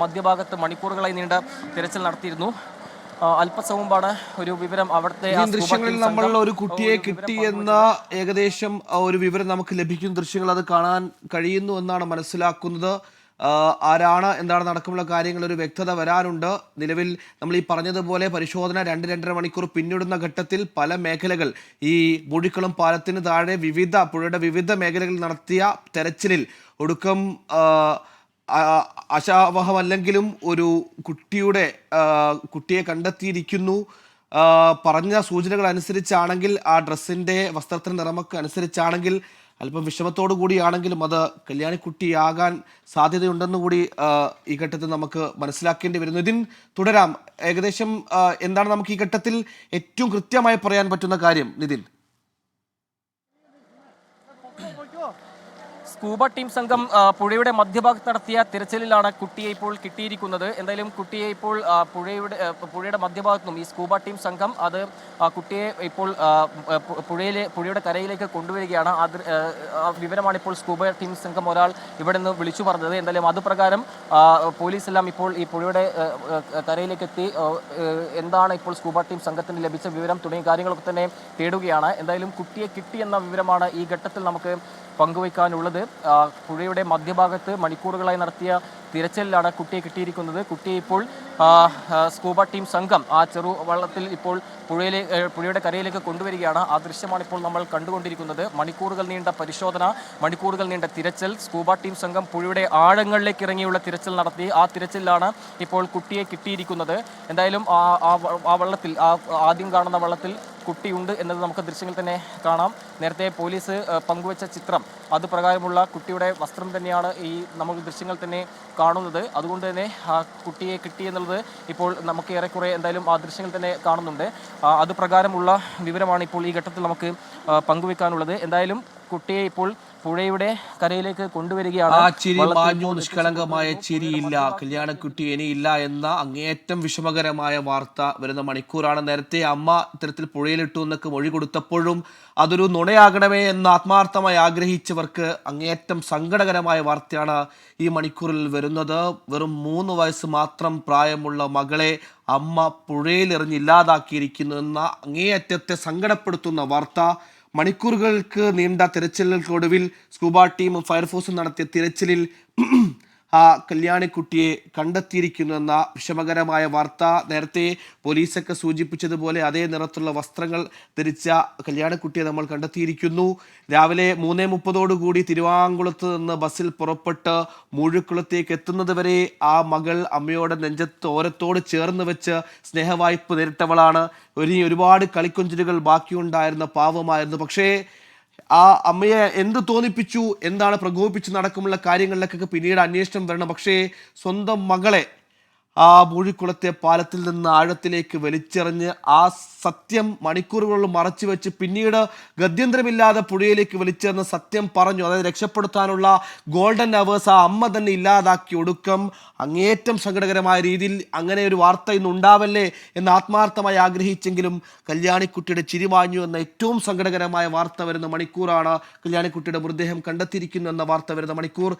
മധ്യഭാഗത്ത് മണിക്കൂറുകളായി നീണ്ട തിരച്ചിൽ നടത്തിയിരുന്നു. അല്പസം മുമ്പാണ് ഒരു വിവരം അവിടുത്തെ ദൃശ്യങ്ങളിൽ നമ്മൾ ഒരു കുട്ടിയെ കിട്ടിയെന്ന ഏകദേശം ഒരു വിവരം നമുക്ക് ലഭിക്കുന്ന ദൃശ്യങ്ങൾ അത് കാണാൻ കഴിയുന്നു എന്നാണ് മനസ്സിലാക്കുന്നത്. ആരാണ് എന്താണ് നടക്കുമുള്ള കാര്യങ്ങൾ ഒരു വ്യക്തത വരാനുണ്ട്. നിലവിൽ നമ്മൾ ഈ പറഞ്ഞതുപോലെ പരിശോധന 2-2.5 മണിക്കൂർ പിന്നിടുന്ന ഘട്ടത്തിൽ പല മേഖലകൾ ഈ ബൂഴിക്കുളം പാലത്തിന് താഴെ പുഴയുടെ വിവിധ മേഖലകളിൽ നടത്തിയ തെരച്ചിലിൽ ഒടുക്കം ആശാവഹമല്ലെങ്കിലും ഒരു കുട്ടിയെ കണ്ടെത്തിയിരിക്കുന്നു. പറഞ്ഞ സൂചനകൾ അനുസരിച്ചാണെങ്കിൽ ആ ഡ്രസ്സിൻ്റെ വസ്ത്രത്തിൻ്റെ നിറമൊക്കെ അനുസരിച്ചാണെങ്കിൽ അല്പം വിഷമത്തോടു കൂടിയാണെങ്കിലും അത് കല്യാണിക്കുട്ടിയാകാൻ സാധ്യതയുണ്ടെന്ന് കൂടി ഈ ഘട്ടത്തിൽ നമുക്ക് മനസ്സിലാക്കേണ്ടി വരുന്നു. ഇതിന് തുടരാം. ഏകദേശം എന്താണ് നമുക്ക് ഈ ഘട്ടത്തിൽ ഏറ്റവും കൃത്യമായി പറയാൻ പറ്റുന്ന കാര്യം നിതിൻ? സ്കൂബ ടീം സംഘം പുഴയുടെ മധ്യഭാഗത്ത് നടത്തിയ തിരച്ചിലിലാണ് കുട്ടിയെ ഇപ്പോൾ കിട്ടിയിരിക്കുന്നത്. എന്തായാലും കുട്ടിയെ ഇപ്പോൾ പുഴയുടെ മധ്യഭാഗത്തുനിന്നും ഈ സ്കൂബ ടീം സംഘം അത് കുട്ടിയെ ഇപ്പോൾ പുഴയുടെ കരയിലേക്ക് കൊണ്ടുവരികയാണ്. ആ വിവരമാണ് ഇപ്പോൾ സ്കൂബ ടീം സംഘം ഒരാൾ ഇവിടെ നിന്ന് വിളിച്ചു പറഞ്ഞത്. എന്തായാലും അതുപ്രകാരം പോലീസെല്ലാം ഇപ്പോൾ ഈ പുഴയുടെ കരയിലേക്ക് എത്തി എന്താണ് ഇപ്പോൾ സ്കൂബ ടീം സംഘത്തിന് ലഭിച്ച വിവരം തുടങ്ങിയ കാര്യങ്ങളൊക്കെ തന്നെ തേടുകയാണ്. എന്തായാലും കുട്ടിയെ കിട്ടിയെന്ന വിവരമാണ് ഈ ഘട്ടത്തിൽ നമുക്ക് പങ്കുവയ്ക്കാനുള്ളത്. പുഴയുടെ മധ്യഭാഗത്ത് മണിക്കൂറുകളായി നടത്തിയ തിരച്ചിലാണ് കുട്ടിയെ കിട്ടിയിരിക്കുന്നത്. കുട്ടിയെ ഇപ്പോൾ സ്കൂബ ടീം സംഘം ആ ചെറുവള്ളത്തിൽ ഇപ്പോൾ പുഴയുടെ കരയിലേക്ക് കൊണ്ടുവരികയാണ്. ആ ദൃശ്യമാണ് ഇപ്പോൾ നമ്മൾ കണ്ടുകൊണ്ടിരിക്കുന്നത്. മണിക്കൂറുകൾ നീണ്ട പരിശോധന, മണിക്കൂറുകൾ നീണ്ട തിരച്ചിൽ. സ്കൂബ ടീം സംഘം പുഴയുടെ ആഴങ്ങളിലേക്ക് ഇറങ്ങിയുള്ള തിരച്ചിൽ നടത്തി. ആ തിരച്ചിലാണ് ഇപ്പോൾ കുട്ടിയെ കിട്ടിയിരിക്കുന്നത്. എന്തായാലും ആ വള്ളത്തിൽ, ആദ്യം കാണുന്ന വള്ളത്തിൽ കുട്ടിയുണ്ട് എന്നത് നമുക്ക് ദൃശ്യങ്ങൾ തന്നെ കാണാം. നേരത്തെ പോലീസ് പങ്കുവച്ച ചിത്രം അത് പ്രകാരമുള്ള കുട്ടിയുടെ വസ്ത്രം തന്നെയാണ് ഈ നമുക്ക് ദൃശ്യങ്ങൾ തന്നെ കാണുന്നത്. അതുകൊണ്ട് തന്നെ ആ കുട്ടിയെ കിട്ടി എന്നുള്ളത് ഇപ്പോൾ നമുക്ക് ഏറെക്കുറെ എന്തായാലും ആ ദൃശ്യങ്ങൾ തന്നെ കാണുന്നുണ്ട്. അത് പ്രകാരമുള്ള വിവരമാണ് ഇപ്പോൾ ഈ ഘട്ടത്തിൽ നമുക്ക് പങ്കുവെക്കാനുള്ളത്. എന്തായാലും കുട്ടിയെ ഇപ്പോൾ പുഴയുടെ കരയിലേക്ക് കൊണ്ടുവരികയാണ്. ആ ചിരി മാഞ്ഞു, നിഷ്കളങ്കമായ ചിരിയില്ല, കല്യാണക്കുട്ടി ഇനിയില്ല എന്ന അങ്ങേയറ്റം വിഷമകരമായ വാർത്ത വരുന്ന മണിക്കൂറാണ്. നേരത്തെ അമ്മ ഇത്തരത്തിൽ പുഴയിലിട്ടു എന്നൊക്കെ മൊഴി കൊടുത്തപ്പോഴും അതൊരു നുണയാകണമേ എന്ന് ആത്മാർത്ഥമായി ആഗ്രഹിച്ചവർക്ക് അങ്ങേയറ്റം സങ്കടകരമായ വാർത്തയാണ് ഈ മണിക്കൂറിൽ വരുന്നത്. വെറും 3 വയസ്സ് മാത്രം പ്രായമുള്ള മകളെ അമ്മ പുഴയിലെറിഞ്ഞ് ഇല്ലാതാക്കിയിരിക്കുന്നു എന്ന അങ്ങേയറ്റത്തെ സങ്കടപ്പെടുത്തുന്ന വാർത്ത. മണിക്കൂറുകൾക്ക് നീണ്ട തിരച്ചിലുകൾക്കൊടുവിൽ സ്കൂബ ടീമും ഫയർഫോഴ്സും നടത്തിയ തിരച്ചിലിൽ ആ കല്യാണിക്കുട്ടിയെ കണ്ടെത്തിയിരിക്കുന്നു എന്ന വിഷമകരമായ വാർത്ത. നേരത്തെ പോലീസൊക്കെ സൂചിപ്പിച്ചതുപോലെ അതേ നിറത്തുള്ള വസ്ത്രങ്ങൾ ധരിച്ച കല്യാണിക്കുട്ടിയെ നമ്മൾ കണ്ടെത്തിയിരിക്കുന്നു. രാവിലെ 3:30 തിരുവാങ്കുളത്ത് നിന്ന് ബസ്സിൽ പുറപ്പെട്ട് മൂഴിക്കുളത്തേക്ക് എത്തുന്നത് വരെ ആ മകൾ അമ്മയോടെ ഓരത്തോട് ചേർന്ന് വെച്ച് സ്നേഹവായ്പ നേരിട്ടവളാണ്. ഒരുപാട് കളിക്കൊഞ്ചലുകൾ ബാക്കിയുണ്ടായിരുന്ന പാവമായിരുന്നു. പക്ഷേ ആ അമ്മയെ എന്ത് തോന്നിപ്പിച്ചു, എന്താണ് പ്രകോപിപ്പിച്ച് നടക്കുമുള്ള കാര്യങ്ങളിലേക്കൊക്കെ പിന്നീട് അന്വേഷണം വരണം. പക്ഷേ സ്വന്തം മകളെ ആ മൂഴിക്കുളത്തെ പാലത്തിൽ നിന്ന് ആഴത്തിലേക്ക് വലിച്ചെറിഞ്ഞ് ആ സത്യം മണിക്കൂറുകളിൽ മറച്ചു വെച്ച് പിന്നീട് ഗത്യന്തരമില്ലാതെ പുഴയിലേക്ക് വലിച്ചെറിഞ്ഞ് സത്യം പറഞ്ഞു, അതായത് രക്ഷപ്പെടുത്താനുള്ള ഗോൾഡൻ അവേഴ്സ് ആ അമ്മ തന്നെ ഇല്ലാതാക്കി. ഒടുക്കം അങ്ങേയറ്റം സങ്കടകരമായ രീതിയിൽ അങ്ങനെ ഒരു വാർത്ത ഇന്ന് ഉണ്ടാവല്ലേ എന്ന് ആത്മാർത്ഥമായി ആഗ്രഹിച്ചെങ്കിലും കല്യാണിക്കുട്ടിയുടെ ചിരിമാഞ്ഞു എന്ന ഏറ്റവും സങ്കടകരമായ വാർത്ത വരുന്ന മണിക്കൂറാണ്. കല്യാണിക്കുട്ടിയുടെ മൃതദേഹം കണ്ടെത്തിയിരിക്കുന്നു എന്ന വാർത്ത വരുന്ന മണിക്കൂർ.